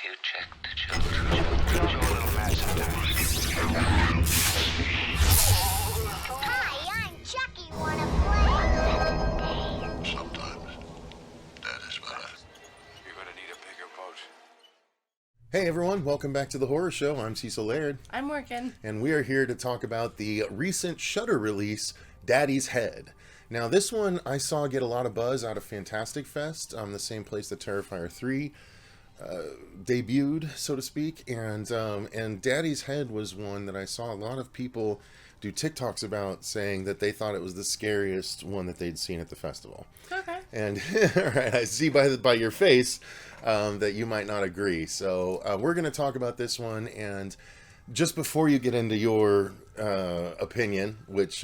you check the children. Show a little match sometimes. Hi, I'm Chucky. Wanna play? Sometimes. That is better. You're gonna need a bigger boat. Hey everyone, welcome back to the Horror Show. I'm Cecil Laird, I'm working. and we are here to talk about the recent Shudder release, Daddy's Head. Now, this one I saw get a lot of buzz out of Fantastic Fest, the same place that Terrifier 3 debuted, so to speak, and Daddy's Head was one that I saw a lot of people do TikToks about, saying that they thought it was the scariest one that they'd seen at the festival. Okay. And all right, I see by your face that you might not agree. So we're going to talk about this one, and just before you get into your opinion, which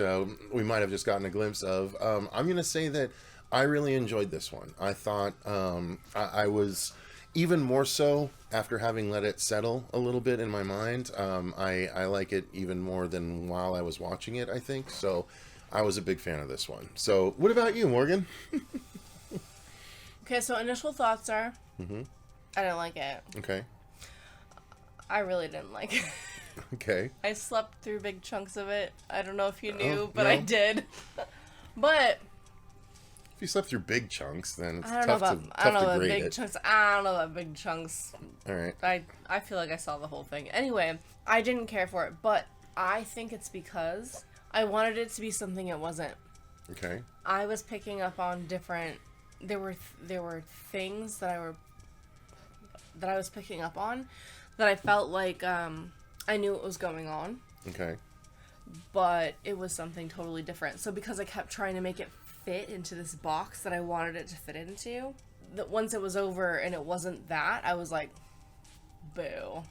we might have just gotten a glimpse of, I'm going to say that I really enjoyed this one. I thought I was even more so after having let it settle a little bit in my mind. I like it even more than while I was watching it, I think. So I was a big fan of this one. So what about you, Morgan? Okay, so initial thoughts are, Mm-hmm. I didn't like it. Okay. I really didn't like it. Okay. I slept through big chunks of it. I don't know if you knew, Oh, but no. I did. But If you slept through big chunks, then it's I don't know tough about to I don't know tough to about grade big it. chunks. I don't know about big chunks. All right. I feel like I saw the whole thing. Anyway, I didn't care for it, but I think it's because I wanted it to be something it wasn't. Okay. I was picking up on different. There were things that I was picking up on that I felt like I knew what was going on, Okay. but it was something totally different. So because I kept trying to make it fit into this box that I wanted it to fit into, that once it was over and it wasn't that, I was like, boo.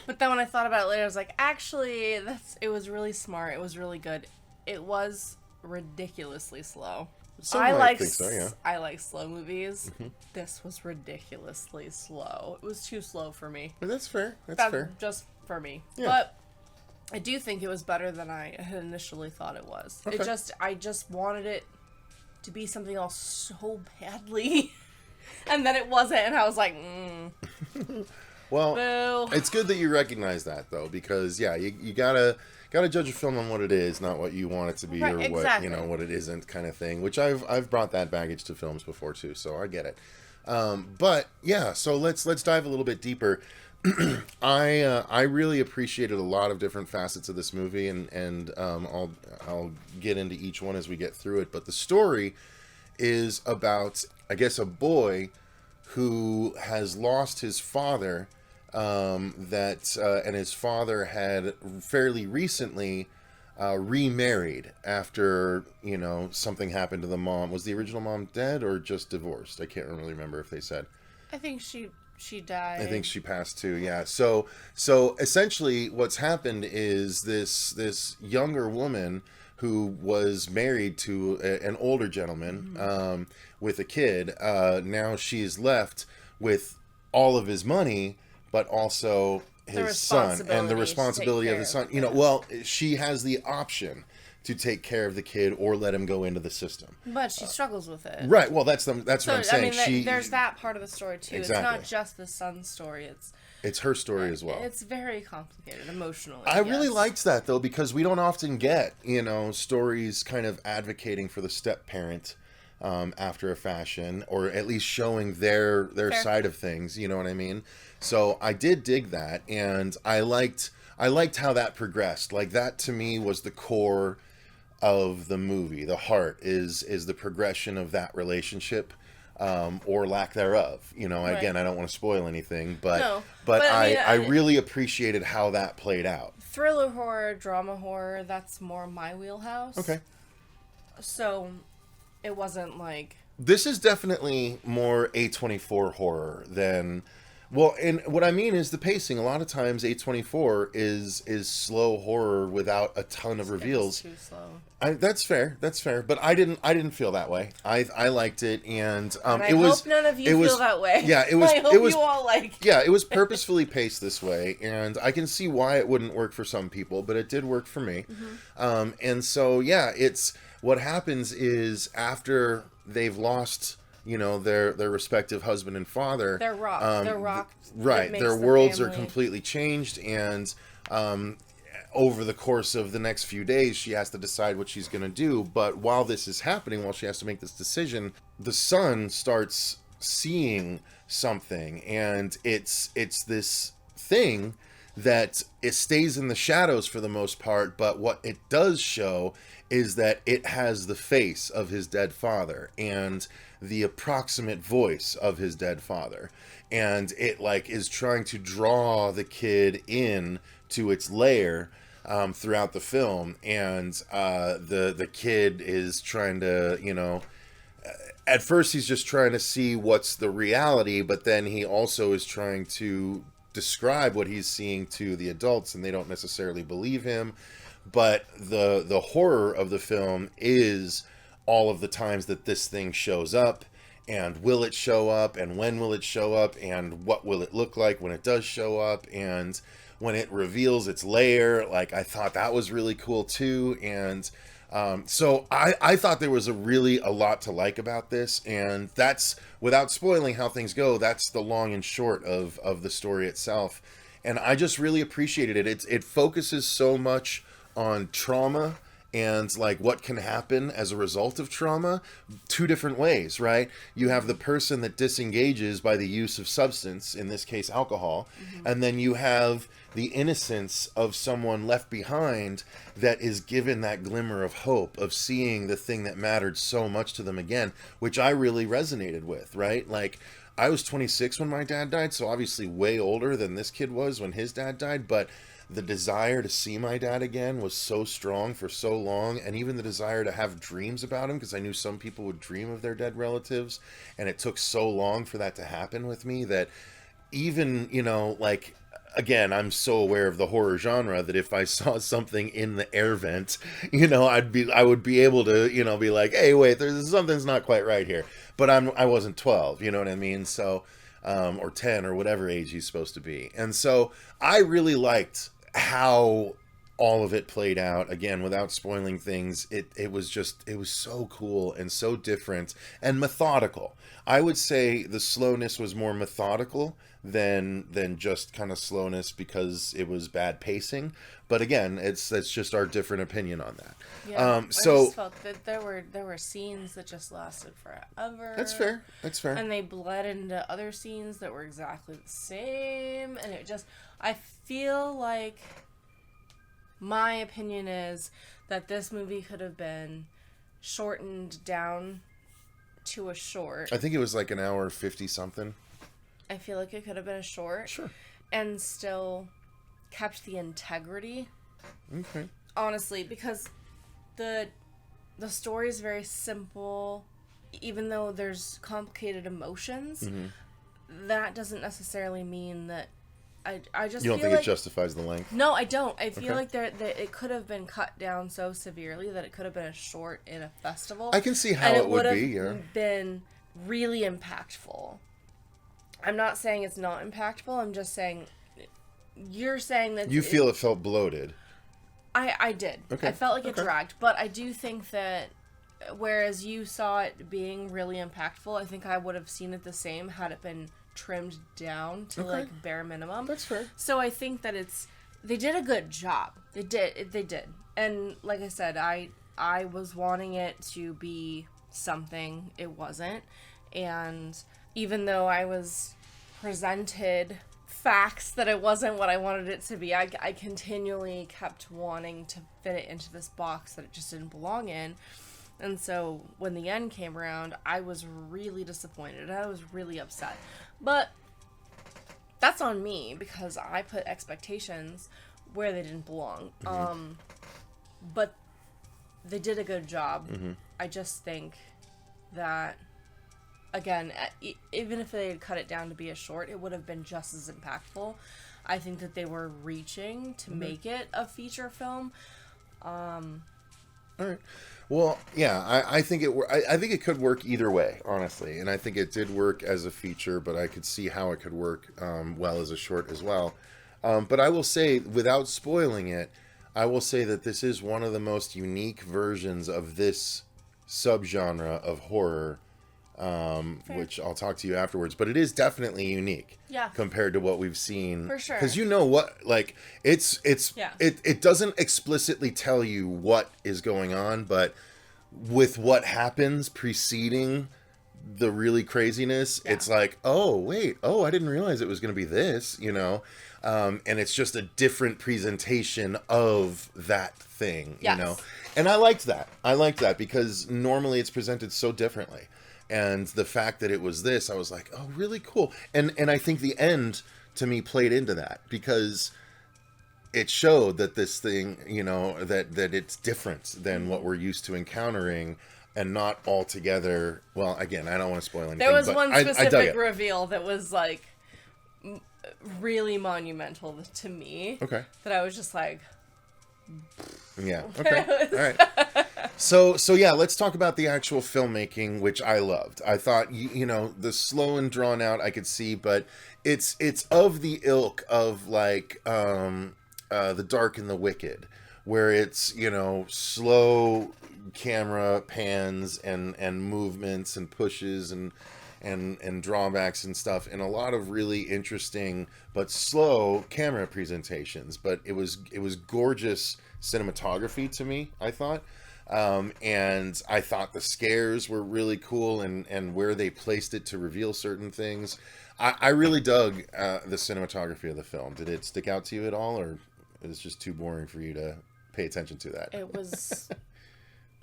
But then when I thought about it later, I was like, actually, it was really smart. It was really good. It was ridiculously slow. Some I might like think so, yeah. I like slow movies. This was ridiculously slow. It was too slow for me. But that's fair. That's That's fair. just for me. Yeah. But I do think it was better than I had initially thought it was. Okay. I just wanted it to be something else so badly. And then it wasn't, and I was like, Well, boo. it's good that you recognize that, though, because yeah, you gotta judge a film on what it is, not what you want it to be, Right, or exactly. what it isn't, kind of thing. Which I've brought that baggage to films before too, so I get it. But yeah, so let's dive a little bit deeper. I really appreciated a lot of different facets of this movie, and I'll get into each one as we get through it. But the story is about, I guess, a boy who has lost his father, and his father had fairly recently remarried after, something happened to the mom. Was the original mom dead or just divorced? I can't really remember if they said. I think she died. I think she passed too. Yeah. So essentially, what's happened is this younger woman who was married to an older gentleman with a kid. Now she's left with all of his money, but also his son and the responsibility of his son. Well, she has the option to take care of the kid or let him go into the system. But she struggles with it. Right. Well, that's what I'm saying. I mean, there's that part of the story too. Exactly. It's not just the son's story. It's her story as well. It's very complicated emotionally. I really yes. liked that, though, because we don't often get, stories kind of advocating for the step parent after a fashion, or at least showing their Fair. side of things. You know what I mean? So I did dig that, and I liked how that progressed. Like, that to me was the core of the movie. The heart is the progression of that relationship. Or lack thereof. Right. Again, I don't want to spoil anything, but No, but I mean, really appreciated how that played out. Thriller horror, drama horror, that's more my wheelhouse. Okay. So, it wasn't like... This is definitely more A24 horror than... Well, and what I mean is the pacing. A lot of times A24 is slow horror without a ton of reveals. Too slow. That's fair. But I didn't feel that way. I liked it, and And I it was. hope none of you it was, feel that way. Yeah, it was. I hope it was. you all like. Yeah, it was purposefully paced this way, and I can see why it wouldn't work for some people, but it did work for me. And so yeah, it's what happens is after they've lost their respective husband and father. Their rock. Right. It makes Their the worlds are family- completely changed, and over the course of the next few days, she has to decide what she's going to do. But while this is happening, while she has to make this decision, the son starts seeing something, and it's this thing that it stays in the shadows for the most part, but what it does show is that it has the face of his dead father and the approximate voice of his dead father, and it like is trying to draw the kid in to its lair throughout the film. And the kid is trying to, at first he's just trying to see what's the reality, but then he also is trying to describe what he's seeing to the adults, and they don't necessarily believe him. But the horror of the film is all of the times that this thing shows up, and will it show up, and when will it show up, and what will it look like when it does show up, and when it reveals its lair. Like, I thought that was really cool too. And so I thought there was a lot to like about this, and that's, without spoiling how things go, that's the long and short of the story itself. And I just really appreciated it. It focuses so much on trauma and like what can happen as a result of trauma, two different ways, right? You have the person that disengages by the use of substance, in this case alcohol, and then you have the innocence of someone left behind that is given that glimmer of hope of seeing the thing that mattered so much to them again, which I really resonated with, right? Like, I was 26 when my dad died, so obviously way older than this kid was when his dad died, but the desire to see my dad again was so strong for so long, and even the desire to have dreams about him, because I knew some people would dream of their dead relatives, and it took so long for that to happen with me that even, like, again, I'm so aware of the horror genre that if I saw something in the air vent, I would be able to, be like, hey, wait, there's something's not quite right here. But I wasn't 12, you know what I mean? So, or 10 or whatever age he's supposed to be. And so I really liked how all of it played out. Again, without spoiling things, it was so cool and so different and methodical. I would say the slowness was more methodical than just kind of slowness because it was bad pacing. But again, that's just our different opinion on that. Yeah, I so just felt that there were scenes that just lasted forever. That's fair. And they bled into other scenes that were exactly the same, and I feel like my opinion is that this movie could have been shortened down to a short. I think it was like an hour 50 something. I feel like it could have been a short. Sure. And still kept the integrity. Okay. Honestly, because the story is very simple. Even though there's complicated emotions, that doesn't necessarily mean that I just You don't feel think like, it justifies the length? No, I don't. I feel Okay. like it could have been cut down so severely that it could have been a short in a festival. I can see how and it would have be, yeah. been really impactful. I'm not saying it's not impactful. I'm just saying you're saying that You feel it felt bloated. I did. Okay. I felt like it Okay. dragged, but I do think that whereas you saw it being really impactful, I think I would have seen it the same had it been trimmed down to like bare minimum. That's fair. So I think that they did a good job. They did. And like I said, I was wanting it to be something it wasn't. And even though I was presented facts that it wasn't what I wanted it to be, I continually kept wanting to fit it into this box that it just didn't belong in. And so when the end came around, I was really disappointed. I was really upset. But that's on me because I put expectations where they didn't belong. But they did a good job. I just think that, again, even if they had cut it down to be a short, it would have been just as impactful. I think that they were reaching to make it a feature film. All right. Well, yeah, I think I think it could work either way, honestly, and I think it did work as a feature, but I could see how it could work well as a short as well. But I will say, without spoiling it, I will say that this is one of the most unique versions of this subgenre of horror which I'll talk to you afterwards. But it is definitely unique, compared to what we've seen. For sure. Because you know what, like it doesn't explicitly tell you what is going on, but with what happens preceding the really craziness, it's like, oh wait, I didn't realize it was going to be this, you know. And it's just a different presentation of that thing, you know. And I liked that because normally it's presented so differently. And the fact that it was this, I was like, oh, really cool. And I think the end, to me, played into that. Because it showed that this thing, you know, that it's different than what we're used to encountering. And not altogether... Well, again, I don't want to spoil anything. There was but one I specific reveal that was, like, really monumental to me. Okay. That I was just like... Yeah. Okay. All right. So yeah, let's talk about the actual filmmaking, which I loved. I thought, you know, the slow and drawn out I could see, but it's of the ilk of like The Dark and the Wicked, where it's, you know, slow camera pans and movements and pushes and drawbacks and stuff, and a lot of really interesting but slow camera presentations. But it was gorgeous cinematography to me, I thought. And I thought the scares were really cool and where they placed it to reveal certain things. I really dug the cinematography of the film. Did it stick out to you at all, or it was just too boring for you to pay attention to that? It was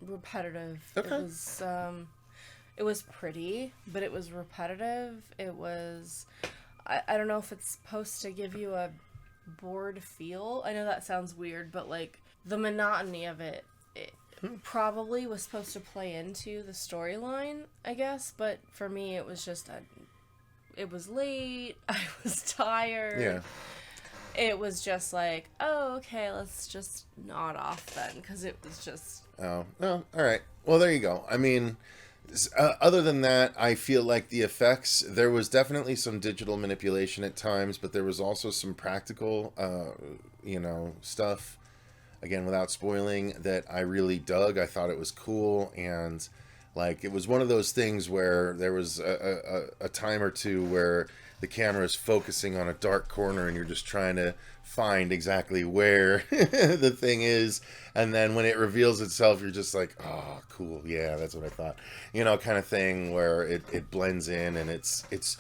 repetitive. Okay. It was pretty, but it was repetitive. It was... I don't know if it's supposed to give you a bored feel. I know that sounds weird, but like the monotony of it probably was supposed to play into the storyline, I guess. But for me, it was just it was late. I was tired. Yeah. It was just like, oh, okay, let's just nod off then, because it was just... Oh, no, all right. Well, there you go. I mean, other than that, I feel like the effects, there was definitely some digital manipulation at times, but there was also some practical, you know, stuff, again, without spoiling, that I really dug. I thought it was cool, and, like, it was one of those things where there was a time or two where the camera is focusing on a dark corner and you're just trying to find exactly where the thing is, and then when it reveals itself, you're just like, oh, cool, yeah, that's what I thought, you know, kind of thing, where it blends in, and it's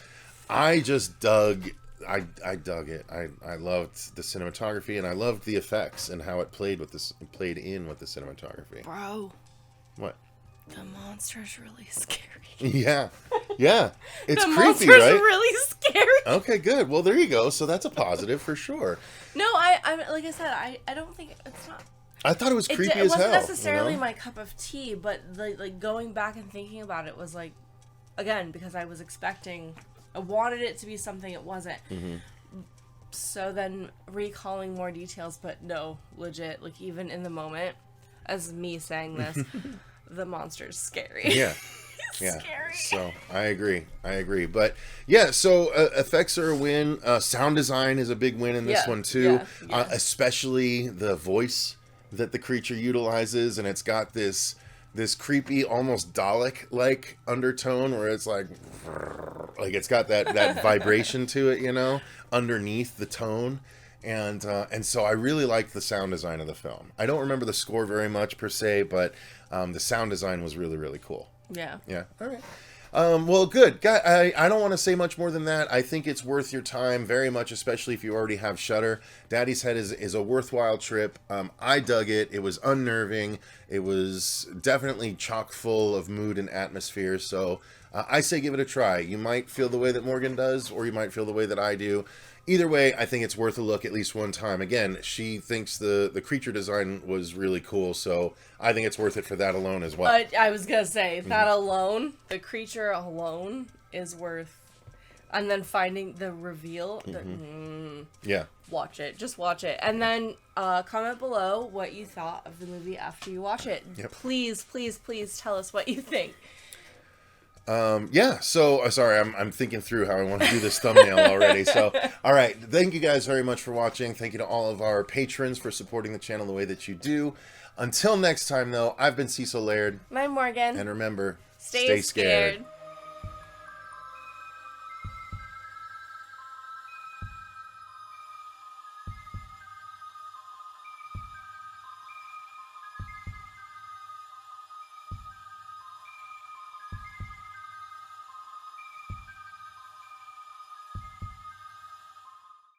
I just dug I dug it. I loved the cinematography, and I loved the effects and how it played in with the cinematography. Bro, what? The monster's really scary. Yeah, it's the creepy, monster's right? really scary. Okay, good. Well, there you go. So that's a positive for sure. No, I like I said, I don't think it's not. I thought it was creepy as hell. It wasn't necessarily you know? my cup of tea, but like going back and thinking about it was like, again, because I wanted it to be something it wasn't. Mm-hmm. So then recalling more details, but no, legit, like even in the moment, as me saying this, the monster's scary. Yeah. Yeah. Scary. So I agree. But yeah, so effects are a win. Sound design is a big win in this one too. Yeah. Especially the voice that the creature utilizes, and it's got this creepy, almost Dalek-like undertone where it's like it's got that vibration to it, you know, underneath the tone. And so I really liked the sound design of the film. I don't remember the score very much per se, but the sound design was really, really cool. Yeah. Yeah. All right. Well, good. I don't want to say much more than that. I think it's worth your time very much, especially if you already have Shudder. Daddy's Head is a worthwhile trip. I dug it. It was unnerving. It was definitely chock full of mood and atmosphere. So I say give it a try. You might feel the way that Morgan does, or you might feel the way that I do. Either way, I think it's worth a look at least one time. Again, she thinks the creature design was really cool, so I think it's worth it for that alone as well. I was going to say, that alone, the creature alone is worth... And then finding the reveal. Yeah. Watch it. Just watch it. And then comment below what you thought of the movie after you watch it. Yep. Please, please, please tell us what you think. Yeah, so, sorry, I'm thinking through how I want to do this thumbnail already. So, all right, thank you guys very much for watching. Thank you to all of our patrons for supporting the channel the way that you do. Until next time, though, I've been Cecil Laird. I'm Morgan. And remember, stay scared.